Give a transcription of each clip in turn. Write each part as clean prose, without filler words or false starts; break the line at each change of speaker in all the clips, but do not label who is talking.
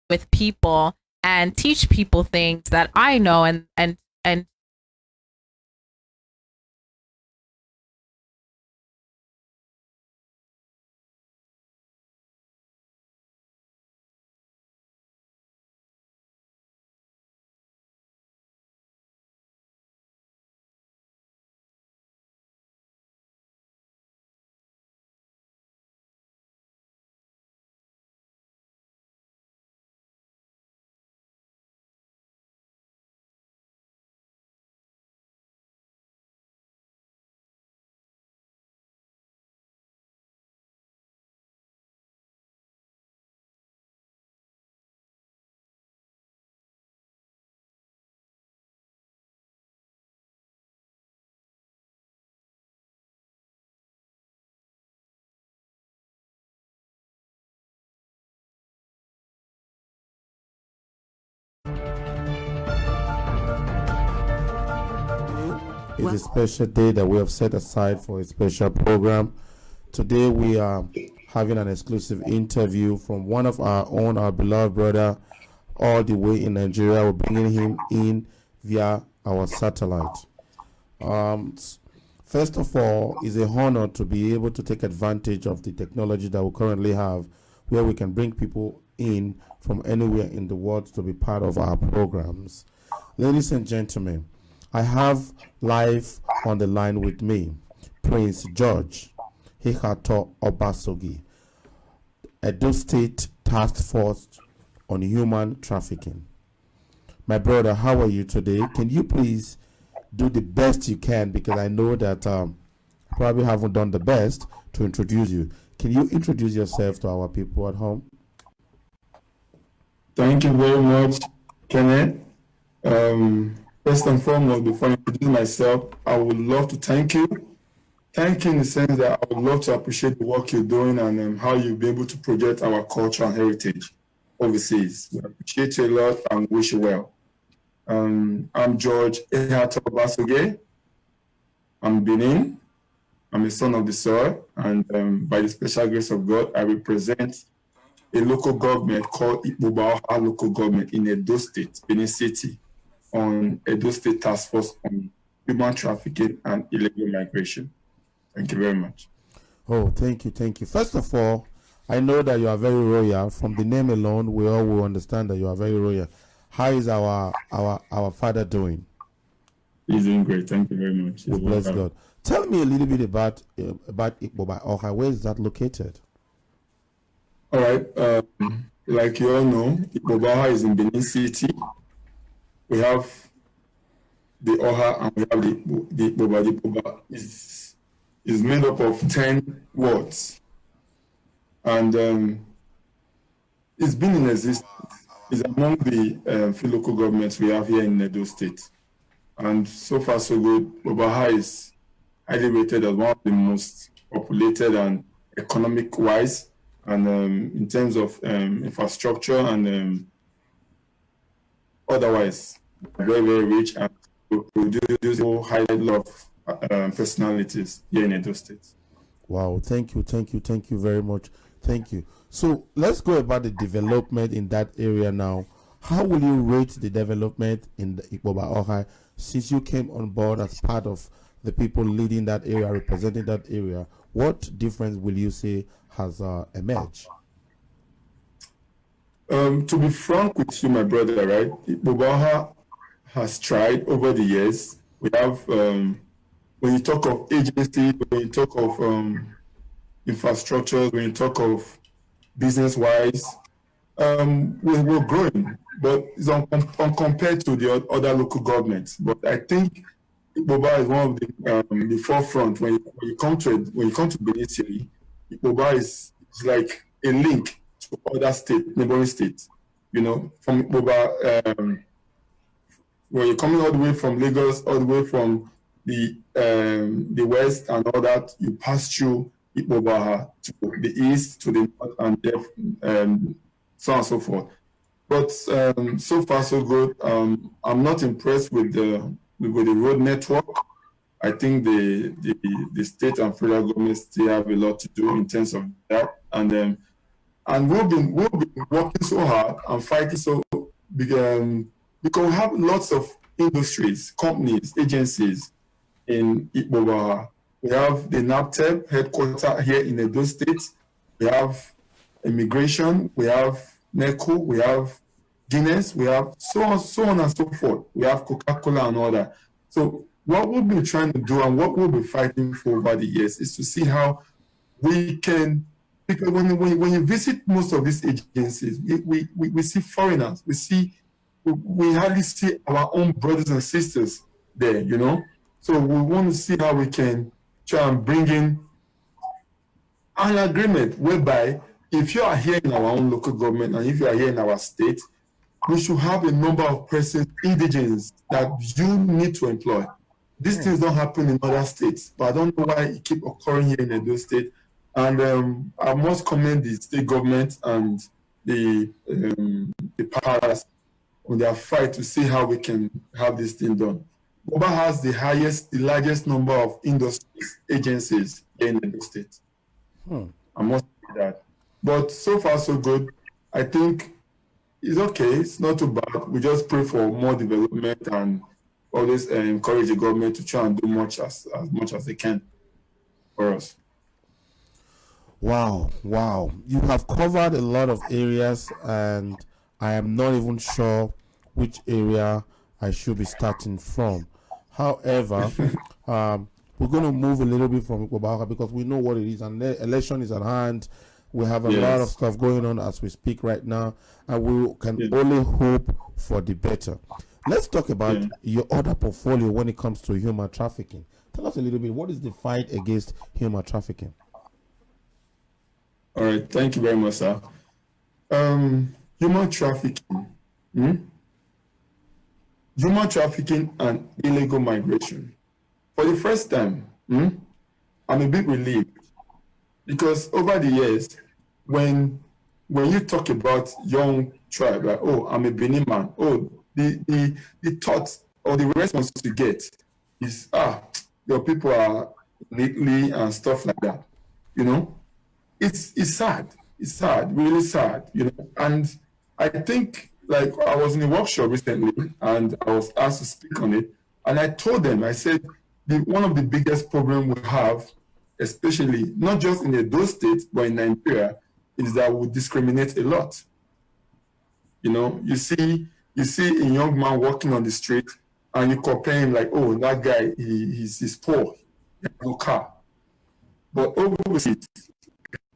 with people and teach people things that I know and
It's a special day that we have set aside for a special program. Today we are having an exclusive interview from one of our own, our beloved brother, all the way in Nigeria. We're bringing him in via our satellite. Um, First of all, it's a honor to be able to take advantage of the technology that we currently have, where we can bring people in from anywhere in the world to be part of our programs. Ladies and gentlemen, I have live on the line with me Prince George Hikato Obasogi, Edo State Task Force on Human Trafficking. My brother, how are you today? Can you please do the best you can, because I know that probably haven't done the best to introduce you. Can you introduce yourself to our people at home?
Thank you very much, Kenneth. First and foremost, before I introduce myself, I would love to thank you. Thank you in the sense that I would love to appreciate the work you're doing and how you've been able to project our culture and heritage overseas. We appreciate you a lot and wish you well. I'm George Ehato Basoge. I'm Benin. I'm a son of the soil, and by the special grace of God, I represent a local government called Ikpoba local government in Edo State, Benin City, on Edo State Task Force on Human Trafficking and Illegal Migration. Thank you very much.
Oh, thank you, thank you. First of all, I know that you are very royal. From the name alone, we all will understand that you are very royal. How is our father doing?
He's doing great. Thank you very much.
We bless God. Tell me a little bit about Ikpoba Oha. Where is that located?
All right. Like you all know, Ikpoba Oha is in Benin City. We have the Oha and we have the Ikpoba. The Ikpoba is made up of 10 wards, and it's been in existence. It's among the few local governments we have here in Edo State, and so far so good. Obaha is highly rated as one of the most populated and economic-wise, and in terms of infrastructure and otherwise, very, very rich and produce a high level of personalities here in Edo State.
Wow, thank you very much. Thank you. So let's go about the development in that area now. How will you rate the development in the Ikpoba Oha since you came on board as part of the people leading that area, representing that area? What difference will you say has emerged?
To be frank with you, my brother, right? Ikpoba Oha has tried over the years. We have, when you talk of agency, when you talk of infrastructures, when you talk of business-wise, we're growing, but it's compared to the other local governments. But I think Ikpoba is one of the forefront when you come to Benin City. Ikpoba is like a link to other neighboring states. You know, from Ikpoba, when you're coming all the way from Lagos, all the way from the west and all that, you pass through Ikpoba to the east, to the north, and so on and so forth. But so far so good. I'm not impressed with the road network. I think the state and federal government still have a lot to do in terms of that. And And we've been working so hard and fighting so big, because we have lots of industries, companies, agencies in Igbobaha. We have the NAPTEP headquarters here in Edo State. We have immigration. We have NECO. We have Guinness. We have so on and so forth. We have Coca-Cola and all that. So what we've been trying to do and what we'll be fighting for over the years is to see how we can, because when you visit most of these agencies, we see foreigners. We hardly see our own brothers and sisters there, you know. So we want to see how we can try and bring in an agreement whereby if you are here in our own local government and if you are here in our state, we should have a number of persons, indigenous, that you need to employ. These things don't happen in other states, but I don't know why it keeps occurring here in Edo State. And I must commend the state government and the powers on their fight to see how we can have this thing done. Boba has the largest number of industries, agencies in the state. I must say that. But so far, so good. I think it's okay. It's not too bad. We just pray for more development and always encourage the government to try and do as much as they can for us.
Wow. You have covered a lot of areas, and I am not even sure which area I should be starting from. However, we're going to move a little bit from Igbobaha because we know what it is, and the election is at hand. We have a lot of stuff going on as we speak right now, and we can only hope for the better. Let's talk about your other portfolio when it comes to human trafficking. Tell us a little bit, what is the fight against human trafficking?
All right, thank you very much, sir. Human trafficking. Human trafficking and illegal migration. For the first time, I'm a bit relieved because over the years, when you talk about young tribe, like, oh, I'm a Benin man, oh, the thought or the response you get is, your people are neatly and stuff like that. You know, it's sad. It's sad, really sad. You know, and I think, like, I was in a workshop recently and I was asked to speak on it, and I told them, I said, one of the biggest problems we have, especially not just in Edo State but in Nigeria, is that we discriminate a lot. You know, you see a young man walking on the street and you compare him like, oh, that guy, he's poor, he has no car. But overseas,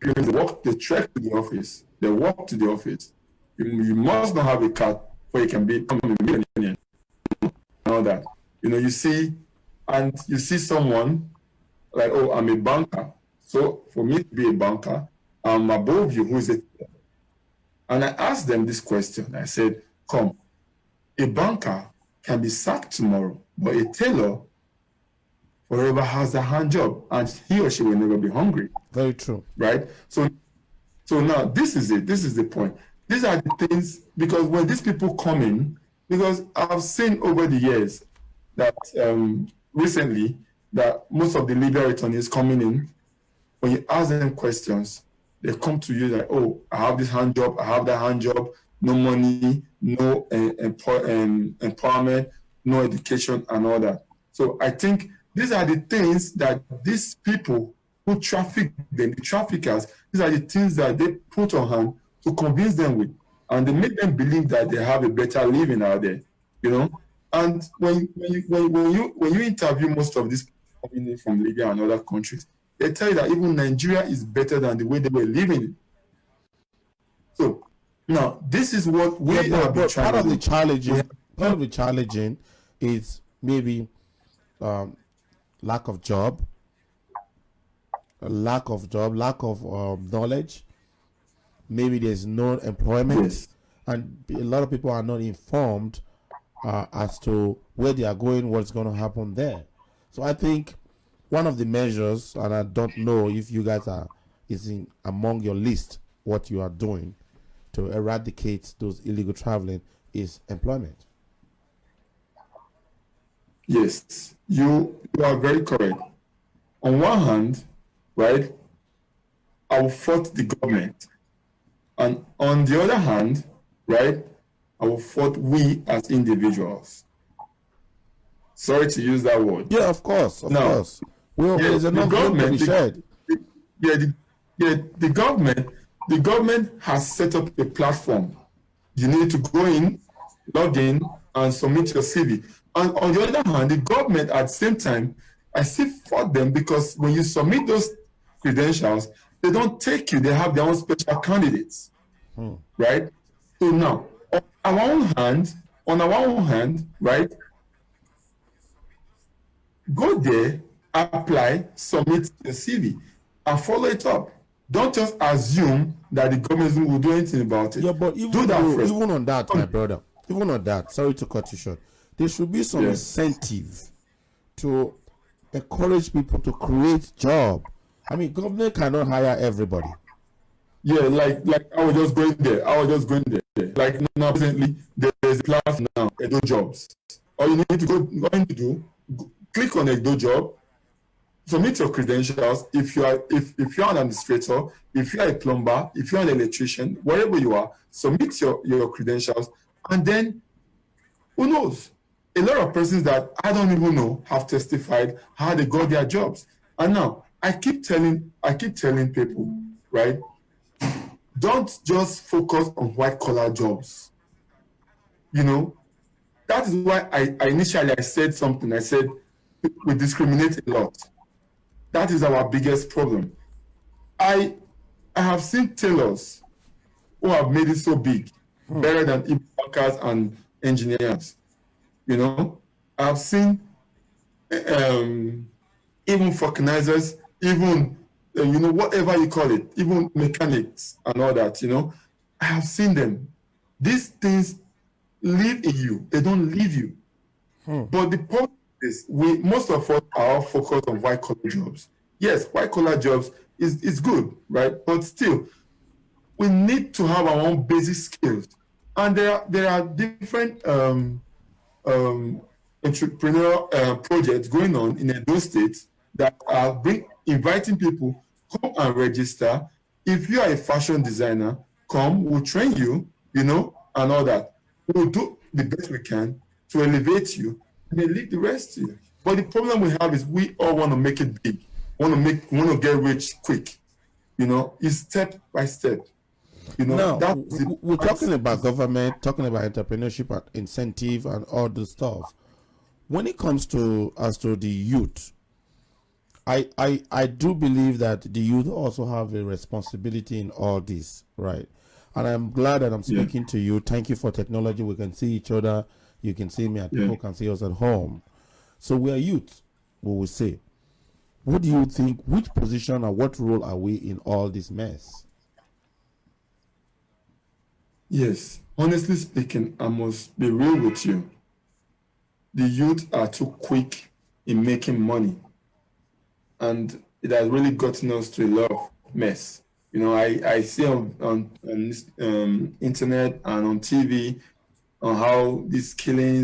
they trek to the office, they walk to the office. You must not have a car before you can become a millionaire. And all that. You know, you see someone like, oh, I'm a banker. So for me to be a banker, I'm above you, who is it? And I asked them this question. I said, come, a banker can be sacked tomorrow, but a tailor forever has a hand job and he or she will never be hungry.
Very true.
Right? So now this is it. This is the point. These are the things, because when these people come in, because I've seen over the years that recently that most of the legal attorneys coming in, when you ask them questions, they come to you like, oh, I have this hand job, I have that hand job, no money, no empowerment, no education and all that. So I think these are the things that these people who traffic them, the traffickers, these are the things that they put on hand to convince them with, and they make them believe that they have a better living out there, you know. And when you interview most of these people coming in from Libya and other countries, they tell you that even Nigeria is better than the way they were living. So now this is what we have been trying to do.
Part of the challenging is maybe lack of job, lack of knowledge. Maybe there's no employment, and a lot of people are not informed as to where they are going, what's going to happen there. So I think one of the measures, and I don't know if you guys is in among your list what you are doing to eradicate those illegal traveling, is employment.
Yes, you are very correct. On one hand, right, I will fault the government And on the other hand, right, I will fault we as individuals. Sorry to use that word.
Yeah, of course,
Now,
course. Well,
yeah,
there's enough blame to be shared.
The government has set up a platform. You need to go in, log in, and submit your CV. And on the other hand, the government at the same time, I still fault them because when you submit those credentials, they don't take you. They have their own special candidates, right? So now, on our own hand, right? Go there, apply, submit the CV, and follow it up. Don't just assume that the government will do anything about it.
Yeah, but even on that, my brother, even on that, sorry to cut you short, there should be some incentive to encourage people to create job. I mean, government cannot hire everybody.
Yeah, like I was just going there. Like now, presently, there is a platform now, Edo Jobs. All you need to do, click on Edo Job, submit your credentials. If you're an administrator, if you're a plumber, if you're an electrician, wherever you are, submit your credentials, and then who knows? A lot of persons that I don't even know have testified how they got their jobs. And now I keep telling people, right? Don't just focus on white collar jobs. You know, that is why I initially said something. I said we discriminate a lot. That is our biggest problem. I have seen tailors who have made it so big, better than workers and engineers. You know, I've seen even vulcanizers, even whatever you call it, even mechanics and all that. You know, I have seen them. These things live in you; they don't leave you. But the problem is, most of us are focused on white collar jobs. Yes, white collar jobs is good, right? But still, we need to have our own basic skills, and there are different entrepreneurial projects going on in Edo State that are inviting people, come and register. If you are a fashion designer, come, we'll train you, and all that. We'll do the best we can to elevate you and then leave the rest to you. But the problem we have is we all want to make it big, want to get rich quick. It's step by step.
Now, we're talking about government, talking about entrepreneurship and incentive and all the stuff. When it comes to the youth, I do believe that the youth also have a responsibility in all this, right? And I'm glad that I'm speaking to you. Thank you for technology. We can see each other. You can see me and people can see us at home. So we are youth, we will say. What do you think? Which position or what role are we in all this mess?
Yes, honestly speaking, I must be real with you. The youth are too quick in making money, and it has really gotten us to a lot of mess. I see on this, internet and on TV on how these killings